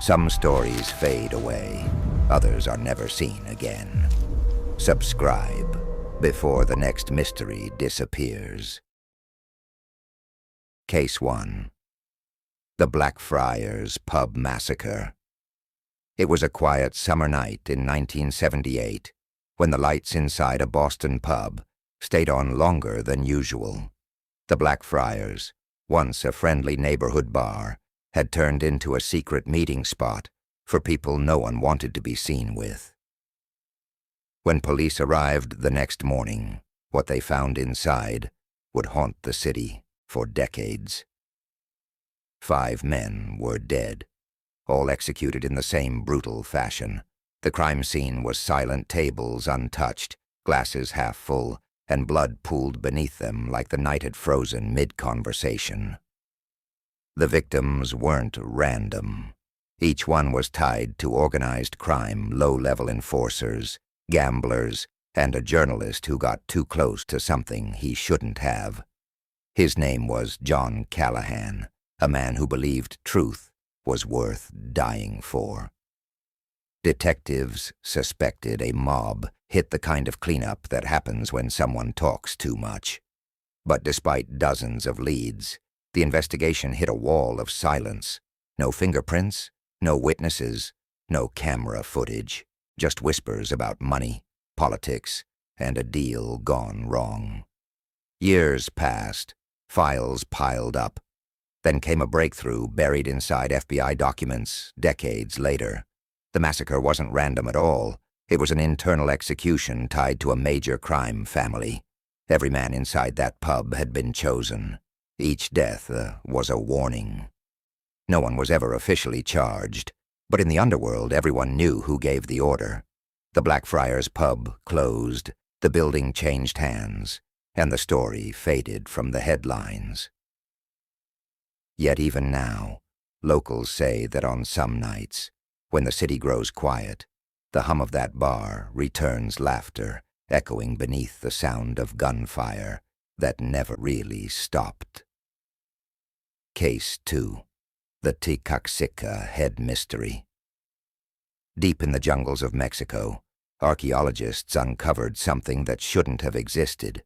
Some stories fade away, others are never seen again. Subscribe before the next mystery disappears. Case 1. The Blackfriars Pub Massacre. It was a quiet summer night in 1978 when the lights inside a Boston pub stayed on longer than usual. The Blackfriars, once a friendly neighborhood bar, had turned into a secret meeting spot for people no one wanted to be seen with. When police arrived the next morning, what they found inside would haunt the city for decades. 5 men were dead, all executed in the same brutal fashion. The crime scene was silent tables untouched, glasses half full, and blood pooled beneath them like the night had frozen mid-conversation. The victims weren't random. Each one was tied to organized crime, low-level enforcers, gamblers, and a journalist who got too close to something he shouldn't have. His name was John Callahan, a man who believed truth was worth dying for. Detectives suspected a mob hit the kind of cleanup that happens when someone talks too much. But despite dozens of leads, the investigation hit a wall of silence. No fingerprints, no witnesses, no camera footage, just whispers about money, politics, and a deal gone wrong. Years passed, files piled up. Then came a breakthrough buried inside FBI documents decades later. The massacre wasn't random at all. It was an internal execution tied to a major crime family. Every man inside that pub had been chosen. Each death was a warning. No one was ever officially charged, but in the underworld everyone knew who gave the order. The Blackfriars Pub closed, the building changed hands, and the story faded from the headlines. Yet even now, locals say that on some nights, when the city grows quiet, the hum of that bar returns laughter, echoing beneath the sound of gunfire that never really stopped. Case 2. The Ticaxicca Head Mystery. Deep in the jungles of Mexico, archaeologists uncovered something that shouldn't have existed.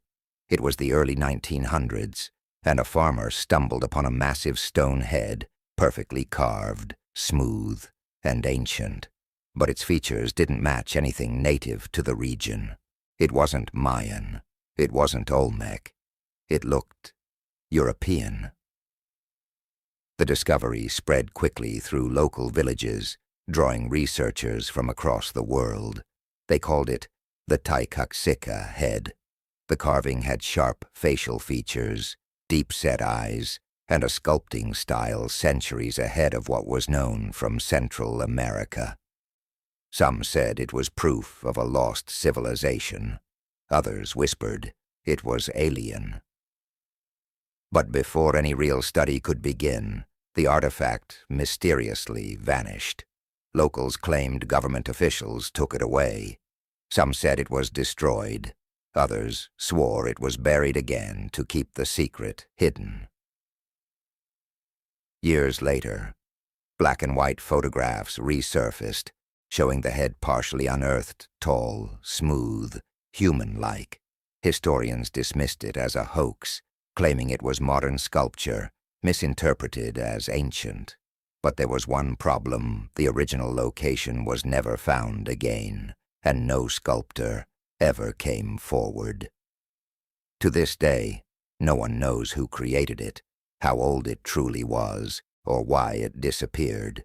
It was the early 1900s, and a farmer stumbled upon a massive stone head, perfectly carved, smooth, and ancient. But its features didn't match anything native to the region. It wasn't Mayan. It wasn't Olmec. It looked European. The discovery spread quickly through local villages, drawing researchers from across the world. They called it the Ticaxicca Head. The carving had sharp facial features, deep-set eyes, and a sculpting style centuries ahead of what was known from Central America. Some said it was proof of a lost civilization. Others whispered it was alien. But before any real study could begin, the artifact mysteriously vanished. Locals claimed government officials took it away. Some said it was destroyed. Others swore it was buried again to keep the secret hidden. Years later, black and white photographs resurfaced, showing the head partially unearthed, tall, smooth, human-like. Historians dismissed it as a hoax, claiming it was modern sculpture, misinterpreted as ancient. But there was one problem: the original location was never found again, and no sculptor ever came forward. To this day, no one knows who created it, how old it truly was, or why it disappeared.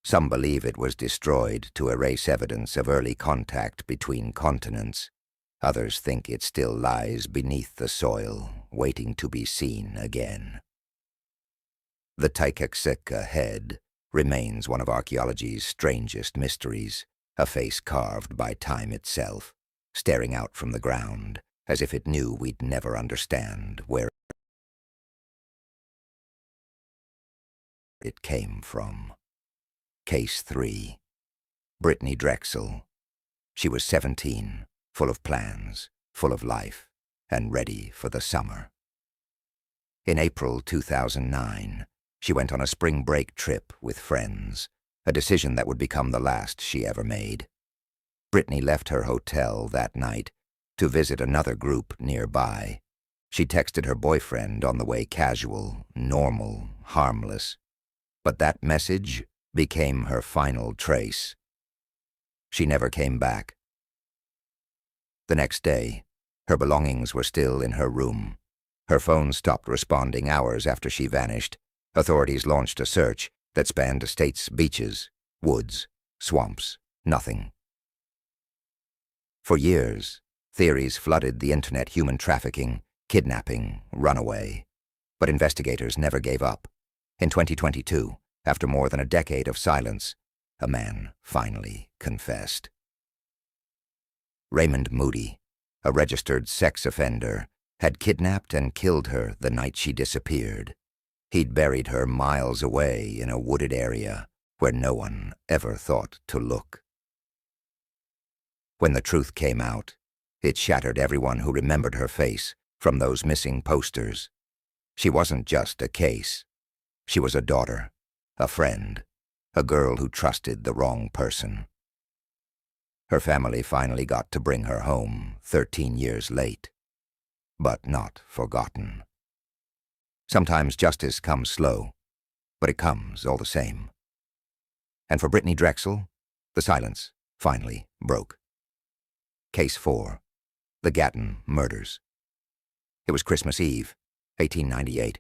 Some believe it was destroyed to erase evidence of early contact between continents. Others think it still lies beneath the soil, waiting to be seen again. The Ticaxicca Head remains one of archaeology's strangest mysteries, a face carved by time itself, staring out from the ground, as if it knew we'd never understand where it came from. Case 3. Britney Drexel. She was 17, full of plans, full of life, and ready for the summer. In April 2009, She went on a spring break trip with friends, a decision that would become the last she ever made. Britney left her hotel that night to visit another group nearby. She texted her boyfriend on the way, casual, normal, harmless. But that message became her final trace. She never came back. The next day, her belongings were still in her room. Her phone stopped responding hours after she vanished. Authorities launched a search that spanned states, beaches, woods, swamps, nothing. For years, theories flooded the internet: human trafficking, kidnapping, runaway. But investigators never gave up. In 2022, after more than a decade of silence, a man finally confessed. Raymond Moody, a registered sex offender, had kidnapped and killed her the night she disappeared. He'd buried her miles away in a wooded area where no one ever thought to look. When the truth came out, it shattered everyone who remembered her face from those missing posters. She wasn't just a case. She was a daughter, a friend, a girl who trusted the wrong person. Her family finally got to bring her home 13 years late, but not forgotten. Sometimes justice comes slow, but it comes all the same. And for Britney Drexel, the silence finally broke. Case 4. The Gatton Murders. It was Christmas Eve, 1898.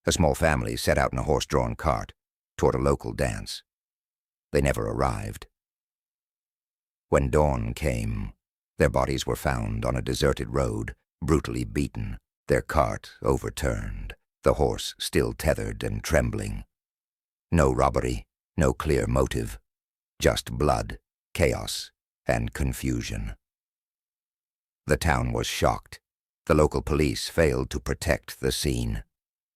A small family set out in a horse-drawn cart toward a local dance. They never arrived. When dawn came, their bodies were found on a deserted road, brutally beaten, their cart overturned, the horse still tethered and trembling. No robbery, no clear motive, just blood, chaos, and confusion. The town was shocked. The local police failed to protect the scene.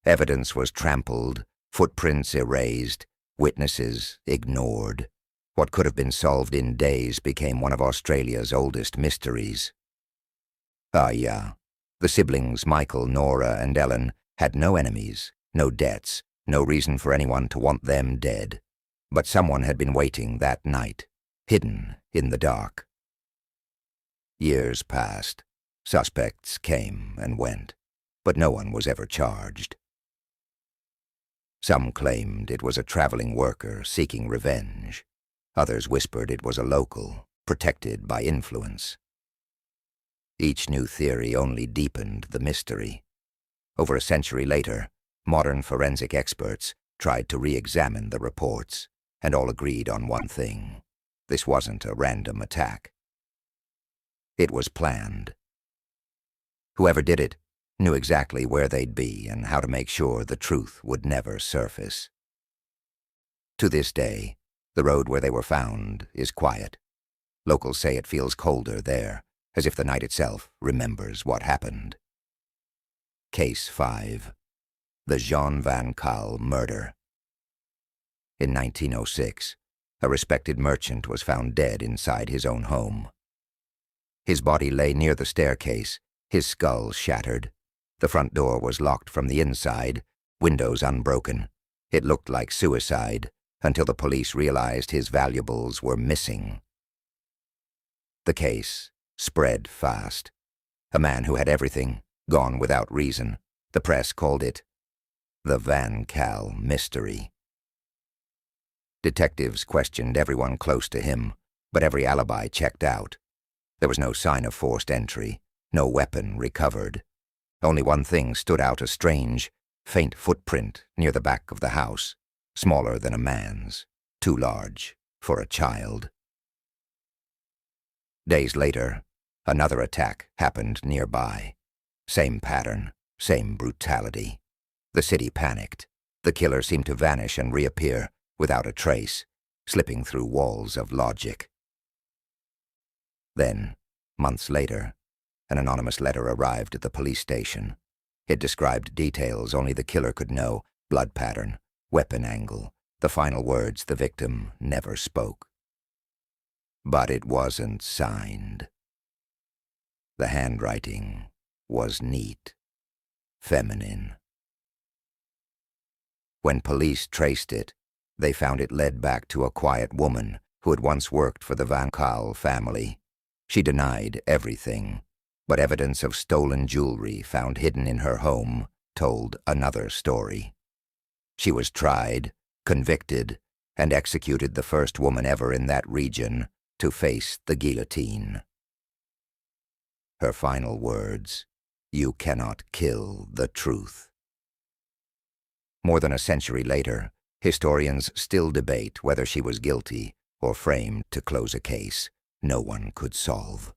Evidence was trampled, footprints erased, witnesses ignored. What could have been solved in days became one of Australia's oldest mysteries. Ah, yeah. The siblings, Michael, Nora, and Ellen, had no enemies, no debts, no reason for anyone to want them dead. But someone had been waiting that night, hidden in the dark. Years passed. Suspects came and went, but no one was ever charged. Some claimed it was a traveling worker seeking revenge. Others whispered it was a local, protected by influence. Each new theory only deepened the mystery. Over a century later, modern forensic experts tried to re-examine the reports, and all agreed on one thing: this wasn't a random attack. It was planned. Whoever did it knew exactly where they'd be and how to make sure the truth would never surface. To this day, the road where they were found is quiet. Locals say it feels colder there, as if the night itself remembers what happened. Case 5. The Jean Van Kaal Murder. In 1906, a respected merchant was found dead inside his own home. His body lay near the staircase, his skull shattered. The front door was locked from the inside, windows unbroken. It looked like suicide until the police realized his valuables were missing. The case spread fast. A man who had everything, gone without reason. The press called it the Van Kaal mystery. Detectives questioned everyone close to him, but every alibi checked out. There was no sign of forced entry, no weapon recovered. Only one thing stood out: a strange, faint footprint near the back of the house, smaller than a man's, too large for a child. Days later, another attack happened nearby. Same pattern, same brutality. The city panicked. The killer seemed to vanish and reappear without a trace, slipping through walls of logic. Then, months later, an anonymous letter arrived at the police station. It described details only the killer could know: blood pattern, weapon angle, the final words the victim never spoke. But it wasn't signed. The handwriting was neat, feminine. When police traced it, they found it led back to a quiet woman who had once worked for the Van Kaal family. She denied everything, but evidence of stolen jewelry found hidden in her home told another story. She was tried, convicted, and executed, the first woman ever in that region to face the guillotine. Her final words, "You cannot kill the truth." More than a century later, historians still debate whether she was guilty or framed to close a case no one could solve.